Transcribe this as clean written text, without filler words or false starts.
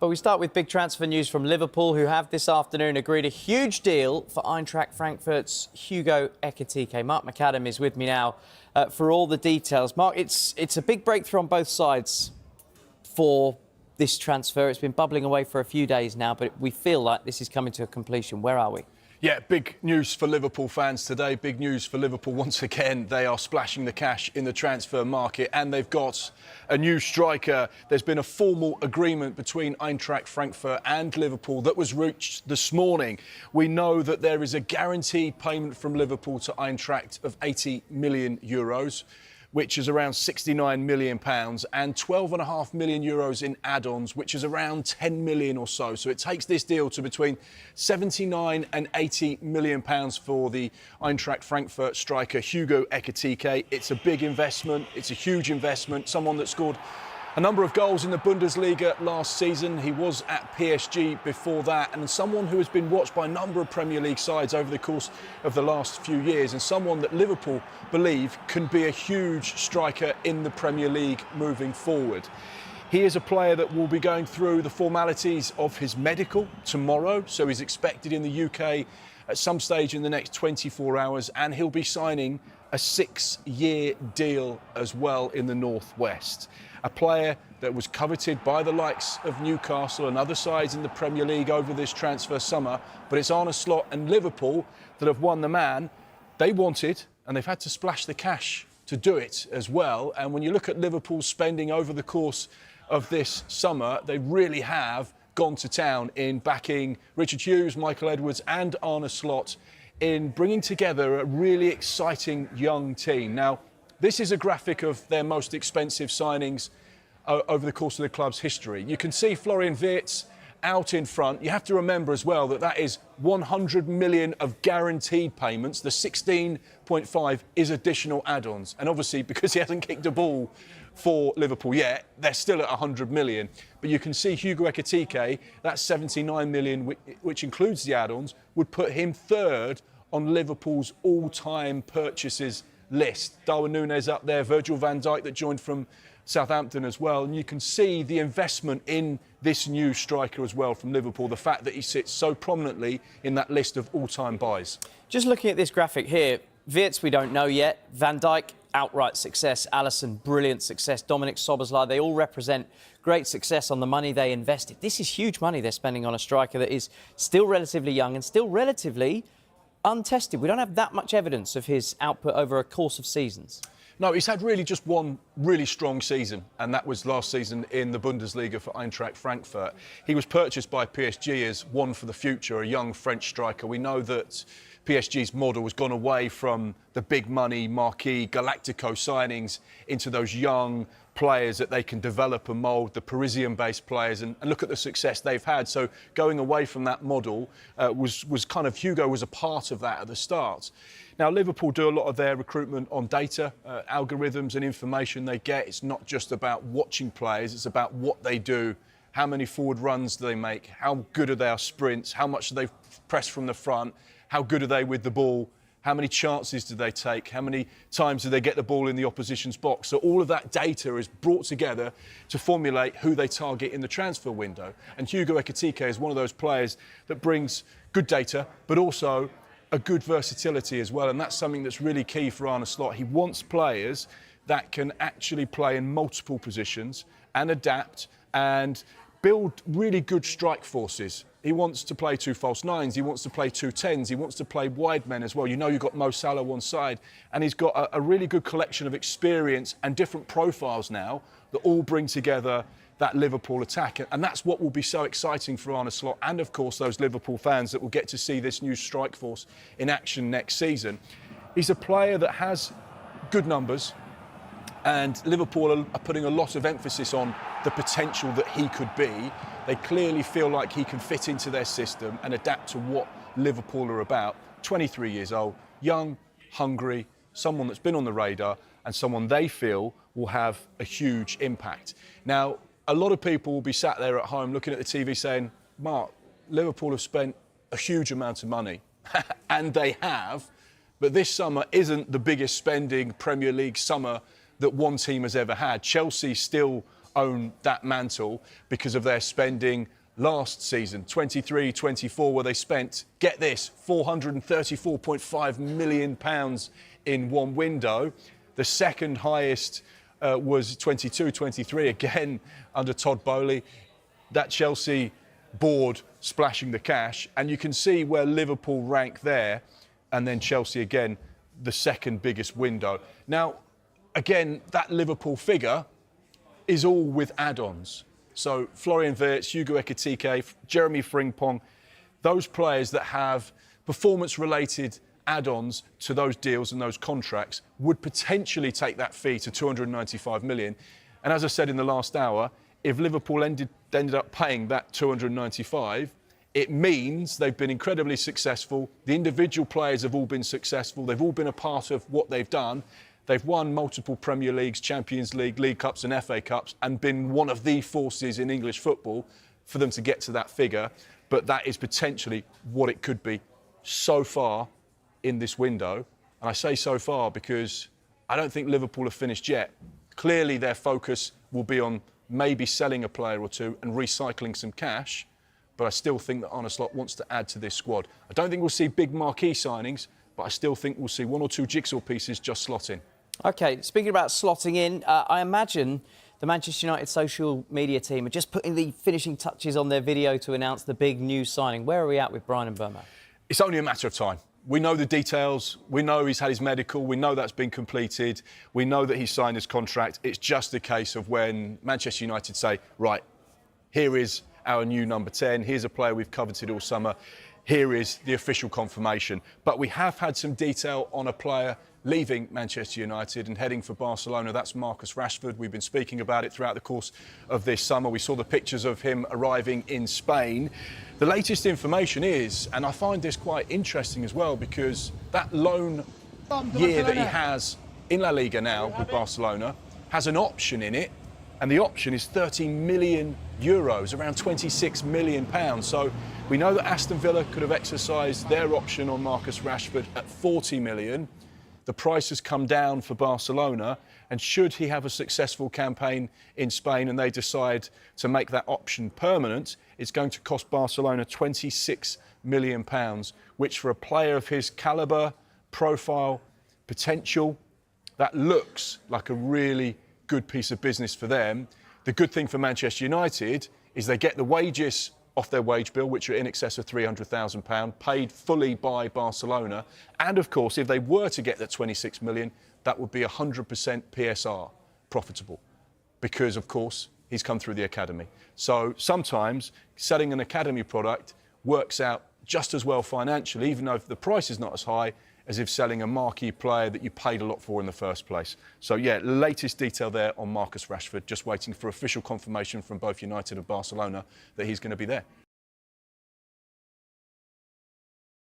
Well, we start with big transfer news from Liverpool, who have this afternoon agreed a huge deal for Eintracht Frankfurt's Hugo Ekitike. Mark McAdam is with me now for all the details. Mark, it's a big breakthrough on both sides for this transfer. It's been bubbling away for a few days now, but we feel like this is coming to a completion. Where are we? Yeah, big news for Liverpool fans today. Big news for Liverpool once again. They are splashing the cash in the transfer market and they've got a new striker. There's been a formal agreement between Eintracht Frankfurt and Liverpool that was reached this morning. We know that there is a guaranteed payment from Liverpool to Eintracht of 80 million euros. Which is around £69 million, and €12.5 million in add-ons, which is around 10 million or so. So it takes this deal to between 79 and 80 million pounds for the Eintracht Frankfurt striker Hugo Ekitike. It's a big investment. It's a huge investment. Someone that scored a number of goals in the Bundesliga last season. He was at PSG before that, and someone who has been watched by a number of Premier League sides over the course of the last few years, and someone that Liverpool believe can be a huge striker in the Premier League moving forward. He is a player that will be going through the formalities of his medical tomorrow, so he's expected in the UK at some stage in the next 24 hours, and he'll be signing a 6-year deal as well in the Northwest. A player that was coveted by the likes of Newcastle and other sides in the Premier League over this transfer summer, but it's Arne Slot and Liverpool that have won the man they wanted, and they've had to splash the cash to do it as well. And when you look at Liverpool's spending over the course of this summer, they really have gone to town in backing Richard Hughes, Michael Edwards and Arne Slot in bringing together a really exciting young team. Now, this is a graphic of their most expensive signings over the course of the club's history. You can see Florian Wirtz out in front. You have to remember as well that that is 100 million of guaranteed payments. The 16.5 is additional add-ons. And obviously, because he hasn't kicked a ball for Liverpool yet, they're still at 100 million. But you can see Hugo Ekitike, that's 79 million, which includes the add-ons, would put him third on Liverpool's all-time purchases list. Darwin Núñez up there, Virgil van Dijk that joined from Southampton as well. And you can see the investment in this new striker as well from Liverpool, the fact that he sits so prominently in that list of all-time buys. Just looking at this graphic here, Wirtz we don't know yet, Van Dijk outright success, Alisson brilliant success, Dominic Szoboszlai, they all represent great success on the money they invested. This is huge money they're spending on a striker that is still relatively young and still relatively untested. We don't have that much evidence of his output over a course of seasons. No, he's had really just one really strong season, and that was last season in the Bundesliga for Eintracht Frankfurt. He was purchased by PSG as one for the future, a young French striker. We know that PSG's model has gone away from the big money marquee Galactico signings into those young players that they can develop and mould, the Parisian-based players, and look at the success they've had. So going away from that model was kind of, Hugo was a part of that at the start. Now, Liverpool do a lot of their recruitment on data, algorithms and information they get. It's not just about watching players, it's about what they do. How many forward runs do they make? How good are their sprints? How much do they press from the front? How good are they with the ball? How many chances do they take? How many times do they get the ball in the opposition's box? So all of that data is brought together to formulate who they target in the transfer window. And Hugo Ekitike is one of those players that brings good data, but also a good versatility as well. And that's something that's really key for Arne Slot. He wants players that can actually play in multiple positions and adapt and build really good strike forces. He wants to play two false nines, he wants to play two tens, he wants to play wide men as well. You know, you've got Mo Salah one side, and he's got a really good collection of experience and different profiles now that all bring together that Liverpool attack. And that's what will be so exciting for Arne Slot and, of course, those Liverpool fans that will get to see this new strike force in action next season. He's a player that has good numbers, and Liverpool are putting a lot of emphasis on the potential that he could be. They clearly feel like he can fit into their system and adapt to what Liverpool are about. 23 years old, young, hungry, someone that's been on the radar and someone they feel will have a huge impact. Now, a lot of people will be sat there at home looking at the TV saying, Mark, Liverpool have spent a huge amount of money. And they have, but this summer isn't the biggest spending Premier League summer that one team has ever had. Chelsea still own that mantle because of their spending last season, 23-24, where they spent, get this, £434.5 million in one window. The second highest was 22-23, again under Todd Boehly. That Chelsea board splashing the cash, and you can see where Liverpool rank there, and then Chelsea again, the second biggest window. Now, again, that Liverpool figure is all with add-ons. So Florian Wirtz, Hugo Ekitike, Jeremy Frimpong, those players that have performance-related add-ons to those deals and those contracts would potentially take that fee to 295 million. And as I said in the last hour, if Liverpool ended up paying that 295, it means they've been incredibly successful. The individual players have all been successful. They've all been a part of what they've done. They've won multiple Premier Leagues, Champions League, League Cups and FA Cups, and been one of the forces in English football for them to get to that figure. But that is potentially what it could be so far in this window. And I say so far because I don't think Liverpool have finished yet. Clearly their focus will be on maybe selling a player or two and recycling some cash. But I still think that Arne Slot wants to add to this squad. I don't think we'll see big marquee signings, but I still think we'll see one or two jigsaw pieces just slot in. OK, speaking about slotting in, I imagine the Manchester United social media team are just putting the finishing touches on their video to announce the big new signing. Where are we at with Bryan Mbeumo? It's only a matter of time. We know the details. We know he's had his medical. We know that's been completed. We know that he's signed his contract. It's just a case of when Manchester United say, right, here is our new number 10. Here's a player we've coveted all summer. Here is the official confirmation. But we have had some detail on a player leaving Manchester United and heading for Barcelona. That's Marcus Rashford. We've been speaking about it throughout the course of this summer. We saw the pictures of him arriving in Spain. The latest information is, and I find this quite interesting as well, because that loan year that he has in La Liga now with Barcelona has an option in it, and the option is 30 million euros, around 26 million pounds. So we know that Aston Villa could have exercised their option on Marcus Rashford at 40 million. The price has come down for Barcelona, and should he have a successful campaign in Spain and they decide to make that option permanent, it's going to cost Barcelona 26 million pounds, which for a player of his calibre, profile, potential, that looks like a really good piece of business for them. The good thing for Manchester United is they get the wages off their wage bill, which are in excess of £300,000, paid fully by Barcelona. And of course, if they were to get that 26 million, that would be 100% PSR profitable, because of course, he's come through the academy. So sometimes selling an academy product works out just as well financially, even though the price is not as high as if selling a marquee player that you paid a lot for in the first place. So yeah, latest detail there on Marcus Rashford, just waiting for official confirmation from both United and Barcelona that he's going to be there.